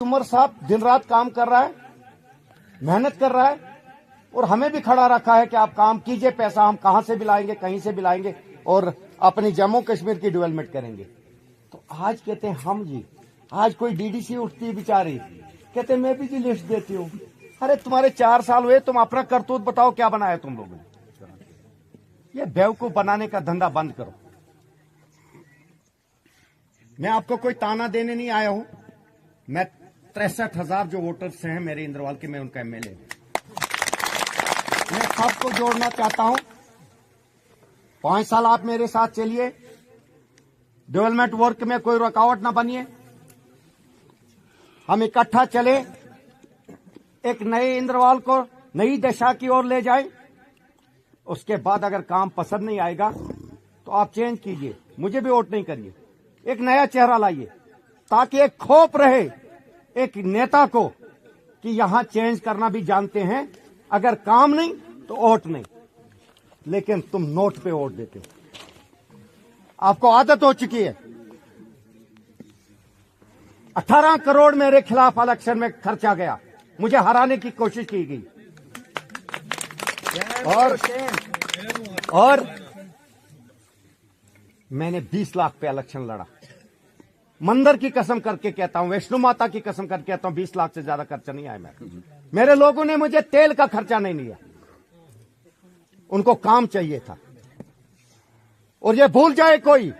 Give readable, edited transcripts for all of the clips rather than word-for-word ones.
उमर साहब दिन रात काम कर रहा है, मेहनत कर रहा है और हमें भी खड़ा रखा है कि आप काम कीजिए, पैसा हम कहां से भी लाएंगे, कहीं से भी लाएंगे और अपनी जम्मू कश्मीर की डेवलपमेंट करेंगे। तो आज कहते हैं हम जी, आज कोई डीडीसी उठती है बेचारी, कहते हैं मैं भी जी लिस्ट देती हूं। अरे तुम्हारे 4 साल हुए, तुम अपना करतूत बताओ क्या बनाया तुम लोगों ने। ये बेवकूफ बनाने का धंधा बंद करो। मैं आपको कोई ताना देने नहीं आया हूं। मैं 63,000 जो वोटर्स हैं मेरे इंद्रवाल के, मैं उनका एमएलए हूं। मैं सबको जोड़ना चाहता हूं। 5 साल आप मेरे साथ चलिए, डेवलपमेंट वर्क में कोई रुकावट ना बनिए, हम इकट्ठा चले, एक नए इंद्रवाल को नई दिशा की ओर ले जाए। उसके बाद अगर काम पसंद नहीं आएगा तो आप चेंज कीजिए, मुझे भी वोट नहीं करिए, एक नया चेहरा लाइए, ताकि एक खौफ रहे एक नेता को कि यहां चेंज करना भी जानते हैं। अगर काम नहीं तो वोट नहीं, लेकिन तुम नोट पे वोट देते हो। आपको आदत हो चुकी है। 18 करोड़ मेरे खिलाफ इलेक्शन में खर्चा गया, मुझे हराने की कोशिश की गई और मैंने 20 लाख पे इलेक्शन लड़ा। मंदिर की कसम करके कहता हूं, वैष्णो माता की कसम करके कहता हूं, 20 लाख से ज्यादा खर्चा नहीं आया मेरे लोगों ने मुझे तेल का खर्चा नहीं लिया। उनको काम चाहिए था। और ये भूल जाए कोई,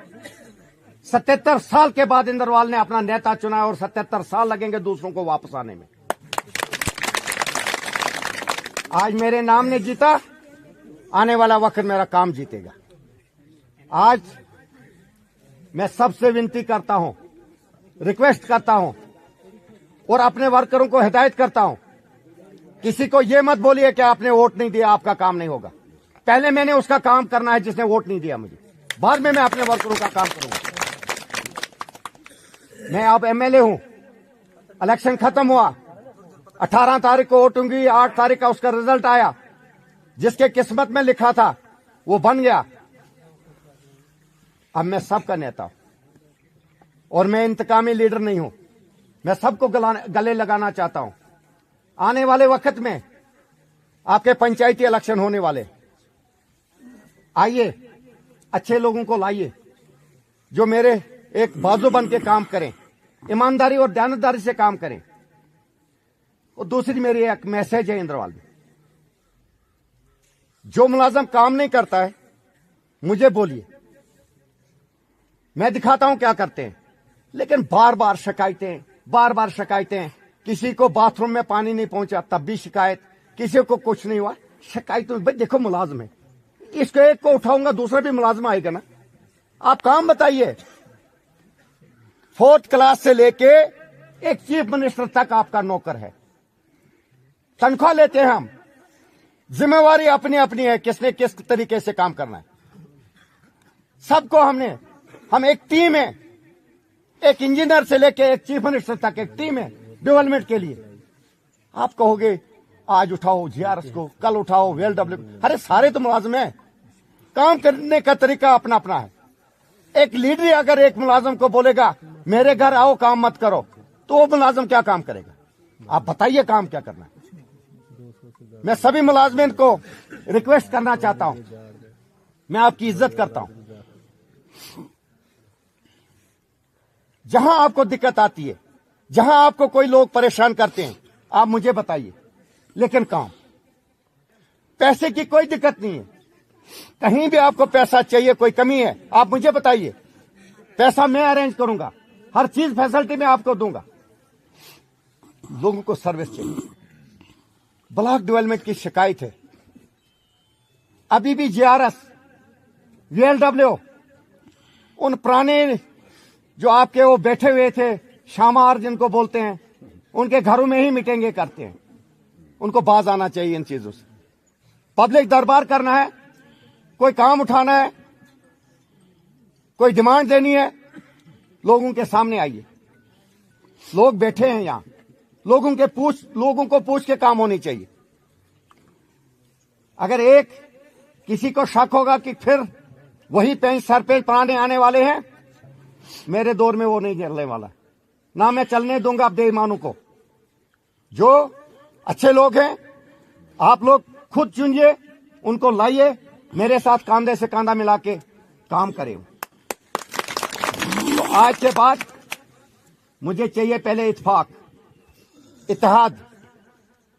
77 साल के बाद इंद्रवाल ने अपना नेता चुना और 77 साल लगेंगे दूसरों को वापस आने में। आज मेरे नाम ने जीता, आने वाला वक्त मेरा काम जीतेगा। आज मैं सबसे विनती करता हूं, रिक्वेस्ट करता हूं और अपने वर्करों को हिदायत करता हूं, किसी को यह मत बोलिए कि आपने वोट नहीं दिया आपका काम नहीं होगा। पहले मैंने उसका काम करना है जिसने वोट नहीं दिया मुझे, बाद में मैं अपने वर्करों का काम करूंगा। मैं अब एमएलए हूं, इलेक्शन खत्म हुआ, 18 तारीख को वोट होंगी, 8 तारीख का उसका रिजल्ट आया। जिसके किस्मत में लिखा था वो बन गया। अब मैं सबका नेता हूं और मैं इंतकामी लीडर नहीं हूं। मैं सबको गले लगाना चाहता हूं। आने वाले वक्त में आपके पंचायती इलेक्शन होने वाले, आइए अच्छे लोगों को लाइए जो मेरे एक बाजू बन के काम करें, ईमानदारी और दयानतदारी से काम करें। और दूसरी मेरी एक मैसेज है इंद्रवाल में, जो मुलाजम काम नहीं करता है मुझे बोलिए, मैं दिखाता हूं क्या करते हैं। लेकिन बार बार शिकायतें, किसी को बाथरूम में पानी नहीं पहुंचा तब भी शिकायत, किसी को कुछ नहीं हुआ शिकायत। भाई देखो मुलाजिम है, इसको एक को उठाऊंगा दूसरा भी मुलाजिम आएगा ना। आप काम बताइए। 4th क्लास से लेके एक चीफ मिनिस्टर तक आपका नौकर है, तनख्वाह लेते हैं हम। जिम्मेवारी अपनी अपनी है, किसने किस तरीके से काम करना है। सबको हम एक टीम है, एक इंजीनियर से लेके एक चीफ मिनिस्टर तक एक टीम है डेवलपमेंट के लिए। आप कहोगे आज उठाओ जीआरएस को, कल उठाओ VLW, अरे सारे तो मुलाजिम हैं, काम करने का तरीका अपना अपना है। एक लीडर अगर एक मुलाजिम को बोलेगा मेरे घर आओ काम मत करो, तो वो मुलाजिम क्या काम करेगा? आप बताइए काम क्या करना है। मैं सभी मुलाजमीन को रिक्वेस्ट करना चाहता हूं, मैं आपकी इज्जत करता हूं। जहां आपको दिक्कत आती है, जहां आपको कोई लोग परेशान करते हैं, आप मुझे बताइए। लेकिन काम, पैसे की कोई दिक्कत नहीं है। कहीं भी आपको पैसा चाहिए, कोई कमी है, आप मुझे बताइए, पैसा मैं अरेंज करूंगा, हर चीज फैसिलिटी मैं आपको दूंगा। लोगों को सर्विस चाहिए। ब्लॉक डेवलपमेंट की शिकायत है, अभी भी जीआरएस VLW उन पुराने जो आपके वो बैठे हुए थे शामार जिनको बोलते हैं, उनके घरों में ही मीटिंगें करते हैं। उनको बाज आना चाहिए इन चीजों से। पब्लिक दरबार करना है, कोई काम उठाना है, कोई डिमांड देनी है, लोगों के सामने आइए। लोग बैठे हैं यहां, लोगों को पूछ के काम होनी चाहिए। अगर किसी को शक होगा कि फिर वही सरपंच पुराने आने वाले हैं, मेरे दौर में वो नहीं चलने वाला। ना मैं चलने दूंगा बेईमानों को। जो अच्छे लोग हैं आप लोग खुद चुनिए, उनको लाइए, मेरे साथ कांधे से कांधा मिला के काम करें। तो आज के बाद मुझे चाहिए पहले इत्तेफाक, इत्तेहाद।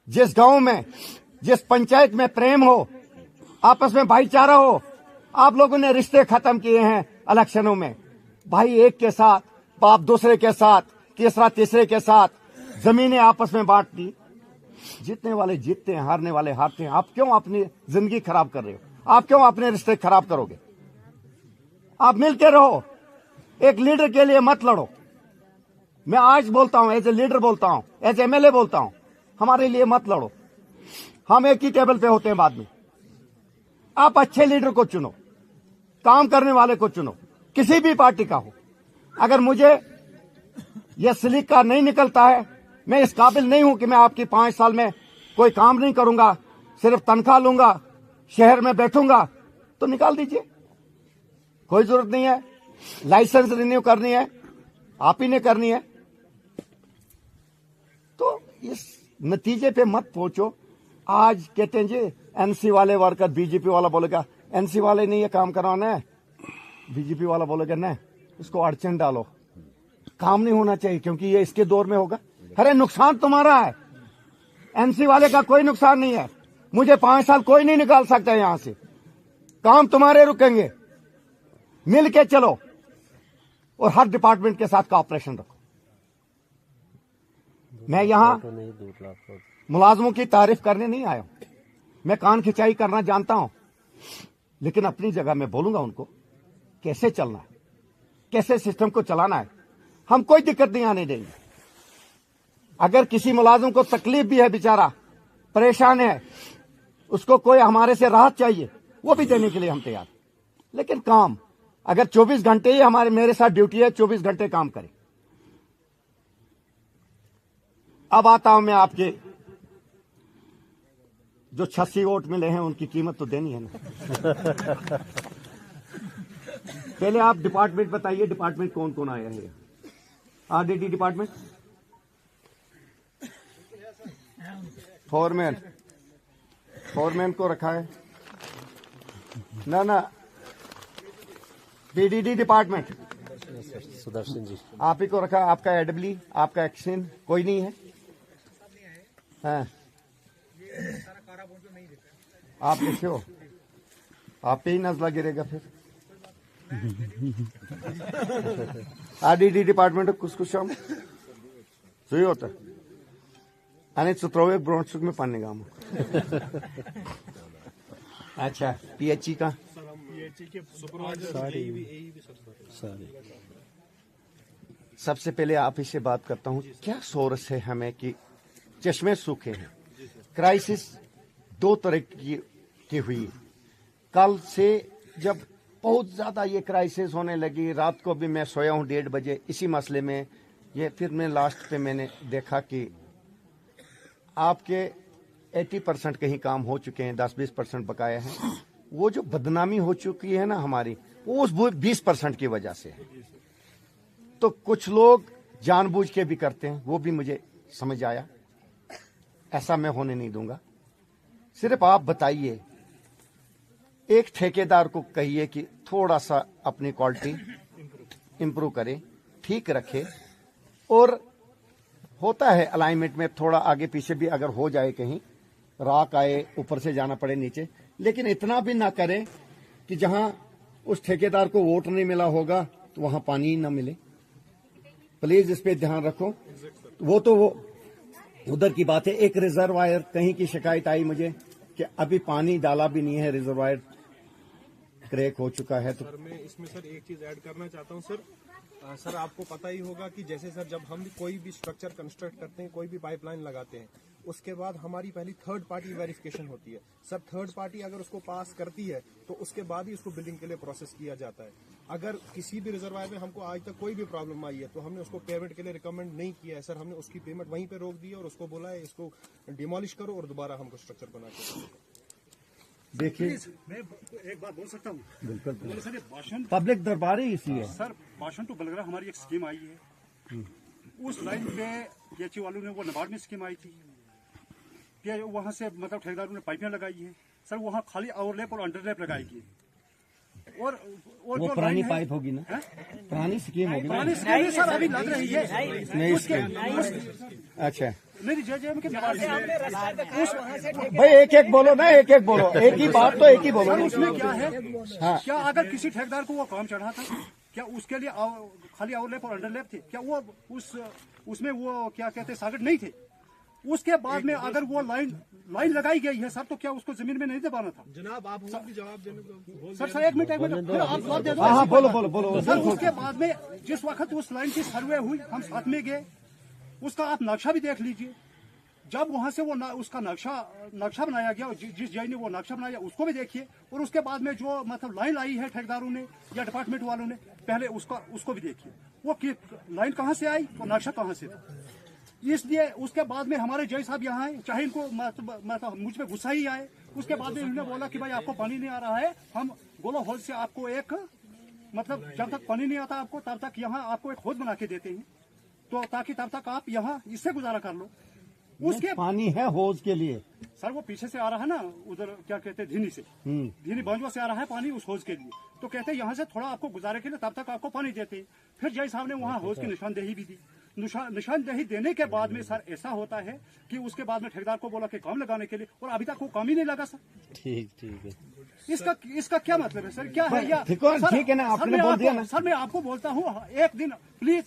जिस गांव में, जिस पंचायत में प्रेम हो, आपस में भाईचारा हो, आप लोगों ने रिश्ते खत्म किए हैं इलेक्शनों में। भाई एक के साथ, बाप दूसरे के साथ, तीसरा तीसरे के साथ जमीनें आपस में बांट दी। जीतने वाले जीतते हैं, हारने वाले हारते हैं। आप क्यों अपनी जिंदगी खराब कर रहे हो? आप क्यों अपने रिश्ते खराब करोगे? आप मिलके रहो, एक लीडर के लिए मत लड़ो। मैं आज बोलता हूं, एज ए लीडर बोलता हूं, एज एमएलए बोलता हूं, हमारे लिए मत लड़ो। हम एक ही टेबल पे होते हैं बाद में। आप अच्छे लीडर को चुनो, काम करने वाले को चुनो, किसी भी पार्टी का हो। अगर मुझे यह सलीका नहीं निकलता है, मैं इस काबिल नहीं हूं कि मैं आपकी 5 साल में कोई काम नहीं करूंगा, सिर्फ तनख्वाह लूंगा, शहर में बैठूंगा, तो निकाल दीजिए, कोई जरूरत नहीं है। लाइसेंस रिन्यू करनी है, आप ही ने करनी है। तो इस नतीजे पे मत पहुंचो। आज कहते हैं जी एनसी वाले वर्कर, बीजेपी वाला बोलेगा एनसी वाले नहीं ये काम करवाना है, बीजेपी वाला बोलेगा नहीं इसको अड़चन डालो, काम नहीं होना चाहिए क्योंकि ये इसके दौर में होगा। अरे नुकसान तुम्हारा है, एनसी वाले का कोई नुकसान नहीं है। मुझे 5 साल कोई नहीं निकाल सकता यहां से, काम तुम्हारे रुकेंगे। मिल के चलो और हर डिपार्टमेंट के साथ कॉपरेशन रखो। मैं यहां मुलाजमों की तारीफ करने नहीं आया हूं, मैं कान खिंचाई करना जानता हूं, लेकिन अपनी जगह मैं बोलूंगा उनको कैसे चलना है, कैसे सिस्टम को चलाना है। हम कोई दिक्कत नहीं आने देंगे। अगर किसी मुलाजिम को तकलीफ भी है, बेचारा परेशान है, उसको कोई हमारे से राहत चाहिए, वो भी देने के लिए हम तैयार। लेकिन काम अगर 24 घंटे ही हमारे मेरे साथ ड्यूटी है, 24 घंटे काम करें। अब आता हूं मैं आपके जो 86 वोट मिले हैं उनकी कीमत तो देनी है ना। पहले आप डिपार्टमेंट बताइए, डिपार्टमेंट कौन कौन आया है? आरडीडी डिपार्टमेंट, फोरमैन को रखा है ना। पीडीडी डिपार्टमेंट सुदर्शन जी आप ही को रखा। आपका एडब्ल्यू, आपका एक्शन कोई नहीं है? हाँ। आप लिखे हो, आप पे ही नजला गिरेगा फिर। आरडीडी डिपार्टमेंट कुछ सही होता आणि चुत्रवे ब्रॉन्सुक में पाने गांव। अच्छा, पीएचई का सबसे पहले आप ही से बात करता हूं, क्या सोर्स है हमें कि चश्मे सूखे हैं? क्राइसिस 2 तरह की हुई। कल से जब बहुत ज्यादा ये क्राइसिस होने लगी, रात को भी मैं सोया हूं 1:30 बजे इसी मसले में। ये फिर मैं लास्ट पे मैंने देखा कि आपके 80% कहीं काम हो चुके हैं, 10-20% बकाया है। वो जो बदनामी हो चुकी है ना हमारी, वो उस 20% की वजह से है। तो कुछ लोग जानबूझ के भी करते हैं, वो भी मुझे समझ आया। ऐसा मैं होने नहीं दूंगा। सिर्फ आप बताइए, एक ठेकेदार को कहिए कि थोड़ा सा अपनी क्वालिटी इंप्रूव करे, ठीक रखे। और होता है अलाइनमेंट में थोड़ा आगे पीछे भी अगर हो जाए, कहीं राख आए, ऊपर से जाना पड़े नीचे, लेकिन इतना भी ना करें कि जहां उस ठेकेदार को वोट नहीं मिला होगा तो वहां पानी ही ना मिले। प्लीज इस पे ध्यान रखो। वो तो वो उधर की बात है। एक रिजर्वायर, कहीं की शिकायत आई मुझे कि अभी पानी डाला भी नहीं है, रिजर्वायर क्रैक हो चुका है। तो सर मैं इसमें सर एक चीज ऐड करना चाहता हूं सर। सर आपको पता ही होगा कि जैसे सर जब हम कोई भी स्ट्रक्चर कंस्ट्रक्ट करते हैं, कोई भी पाइपलाइन लगाते हैं, उसके बाद हमारी पहली थर्ड पार्टी वेरिफिकेशन होती है। सर थर्ड पार्टी अगर उसको पास करती है तो उसके बाद ही उसको बिल्डिंग के लिए प्रोसेस किया जाता है। अगर किसी भी रिजर्वायर में हमको आज तक कोई भी प्रॉब्लम आई है तो हमने उसको पेमेंट के लिए रिकमेंड नहीं किया है सर। हमने उसकी पेमेंट वहीं पे रोक दी है और उसको बोला है इसको डिमोलिश करो और दोबारा हमको स्ट्रक्चर बना के। देखिए, मैं एक बात बोल सकता हूँ? बिल्कुल सर ये भाषण पब्लिक दरबार ही इसी है सर। भाषण टू बलगरा हमारी एक स्कीम आई है, उस लाइन पे केची वालों ने वो नाबार्ड में स्कीम आई थी कि वहां से मतलब ठेकेदारों ने पाइपें लगाई है सर, वहां खाली ओवरलैप और अंडरलैप लगाएगी और वो जो पुरानी लाइन है, पाइप होगी ना, पुरानी स्कीम होगी ना। पुरानी स्कीम है सर, अभी लग रही है नहीं उसके अच्छा मेरी जय के नाबार्ड में भाई एक एक बोलो ना, एक एक बोलो, एक ही बात तो एक ही बोलो सर ना। उसमें क्या है, हाँ। क्या अगर किसी ठेकेदार को वो काम चढ़ा था, क्या उसके लिए खाली ओवरलैप और अंडरलैप थे, क्या वो उसमें वो क्या कहते हैं सागट नहीं थे? उसके बाद में अगर वो लाइन लगाई गई है सर, तो क्या उसको जमीन में नहीं दबाना था? जनाब आप भी जवाब देने को सर एक मिनट फिर आप जवाब दे दो। हाँ बोलो बोलो बोलो सर उसके बाद में जिस वक्त उस लाइन की सर्वे हुई, हम साथ में गए, उसका आप नक्शा भी देख लीजिए। जब वहां से वो उसका नक्शा बनाया गया, जिस जज ने वो नक्शा बनाया उसको भी देखिए, और उसके बाद में जो मतलब लाइन आई है ठेकेदारों ने या डिपार्टमेंट वालों ने, पहले उसको भी देखिए, वो लाइन कहाँ से आई और नक्शा कहाँ से था। इसलिए उसके बाद में हमारे जज साहब यहाँ आए, चाहे इनको मतलब मुझ पे गुस्सा ही आए, उसके बाद में उन्होंने बोला कि भाई आपको पानी नहीं आ रहा है, हम गोलो होल से आपको एक मतलब जब तक पानी नहीं आता आपको तब तक यहाँ आपको एक होद बना के देते हैं, तो ताकि तब तक आप यहाँ इससे गुजारा कर लो। उसके पानी है होज के लिए सर वो पीछे से आ रहा है ना, उधर क्या कहते हैं धीनी से, धीनी बांजुआ से आ रहा है पानी उस होज के लिए, तो कहते हैं यहाँ से थोड़ा आपको गुजारे के लिए तब तक आपको पानी देते हैं। फिर जय साहब ने वहाँ होज की निशानदेही भी दी। निशानदेही देने के बाद में सर ऐसा होता है कि उसके बाद में ठेकेदार को बोला कि काम लगाने के लिए, और अभी तक वो काम ही नहीं लगा सर। ठीक है। इसका क्या मतलब है सर, क्या है या ठीक है ना, आपने बोल दिया ना। सर मैं आपको बोलता हूँ, एक दिन प्लीज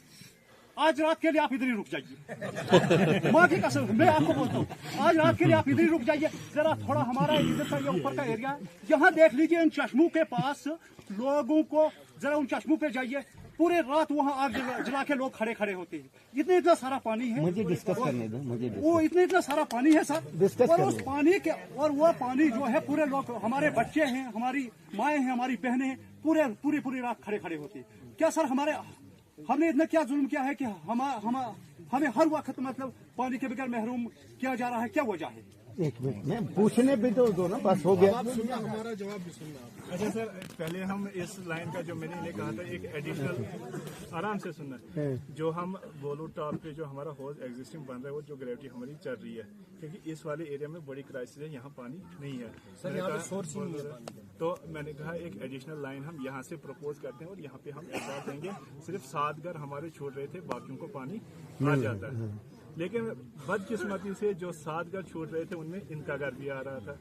आज रात के लिए आप इधर ही रुक जाइए, माँ की कसम मैं आपको बोलता हूँ, आज रात के लिए आप इधर ही रुक जाइए। जरा थोड़ा हमारा इधर का ये ऊपर का एरिया, यहाँ देख लीजिए इन चश्मों के पास लोगों को, जरा उन चश्मों पे जाइए, पूरे रात वहाँ आग जला के लोग खड़े होते हैं। इतना सारा पानी है, मुझे डिस्कस करने दो, मुझे वो इतना सारा पानी है सर, डिस्कस और उस पानी के, और वो पानी जो है पूरे लोग, हमारे बच्चे हैं, हमारी माएँ हैं, हमारी बहनें हैं, पूरी रात खड़े होते हैं। क्या सर हमने इतना क्या जुल्म किया है कि हमें हर वक्त मतलब पानी के बगैर महरूम किया जा रहा है? क्या वजह है? एक मिनट में पूछने भी तो दो ना, बस हो गया। सुनना, हमारा जवाब भी सुनना। अच्छा सर, पहले हम इस लाइन का जो मैंने इन्हें कहा था एक एडिशनल, आराम से सुनना, जो हम बोलू टॉप पे जो हमारा होज एग्जिस्टिंग बन रहा है, वो जो ग्रेविटी हमारी चल रही है, क्योंकि इस वाले एरिया में बड़ी क्राइसिस है, यहाँ पानी नहीं है सर, यहाँ पे सोर्स ही नहीं है। तो मैंने कहा एक एडिशनल लाइन हम यहाँ से प्रपोज करते हैं और यहाँ पे हम ऐसा देंगे, सिर्फ 7 घर हमारे छोड़ रहे थे, बाकियों को पानी आ जाता है। लेकिन बदकिस्मती से जो 7 घर छूट रहे थे उनमें इनका घर भी आ रहा था,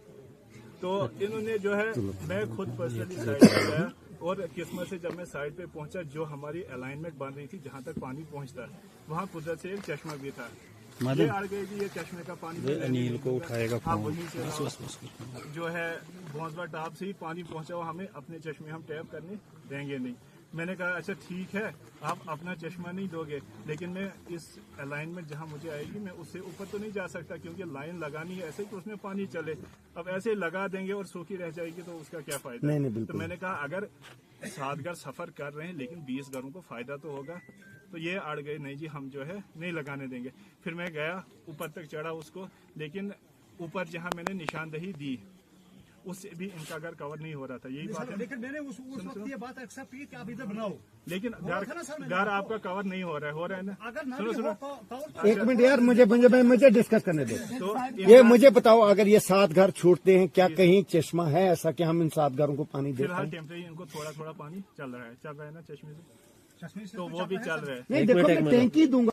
तो इन्होंने जो है, मैं खुद पर्सनली साइड पे गया, और किस्मत से जब मैं साइड पे पहुंचा, जो हमारी अलाइनमेंट बन रही थी जहां तक पानी पहुंचता है, वहां कुदरत से एक चश्मा भी था। ये अड़ गई कि ये चश्मे का पानी अनिल को उठाएगा आप वहीं से जो है भोंसला टाप से ही पानी पहुंचा हुआ, हमें अपने चश्मे हम टैप करने देंगे नहीं। मैंने कहा अच्छा ठीक है, आप अपना चश्मा नहीं दोगे, लेकिन मैं इस अलाइनमेंट जहां मुझे आएगी मैं उससे ऊपर तो नहीं जा सकता, क्योंकि लाइन लगानी है ऐसे कि उसमें पानी चले। अब ऐसे लगा देंगे और सूखी रह जाएगी तो उसका क्या फायदा? नहीं, तो मैंने कहा अगर 7 घर सफर कर रहे हैं लेकिन 20 घरों को फायदा तो होगा, तो ये अड़ गए, नहीं जी हम जो है नहीं लगाने देंगे। फिर मैं गया ऊपर तक चढ़ा उसको, लेकिन ऊपर जहाँ मैंने निशानदेही दी उससे भी इनका घर कवर नहीं हो रहा था। यही बात है, लेकिन मैंने उस वक्त ये बात एक्सेप्ट की कि आप इधर बनाओ, लेकिन घर आपका कवर नहीं हो रहा है ना। अगर सुनो एक मिनट यार, मुझे डिस्कस करने दो। तो ये मुझे बताओ, अगर ये 7 घर छूटते हैं, क्या कहीं चश्मा है ऐसा कि हम इन 7 घरों को पानी देते फिलहाल हैं? टेम्परेरी इनको थोड़ा थोड़ा पानी चल रहा है ना चश्मे से, तो वो भी चल रहा है। नहीं देखो, मैं टैंकी दूंगा।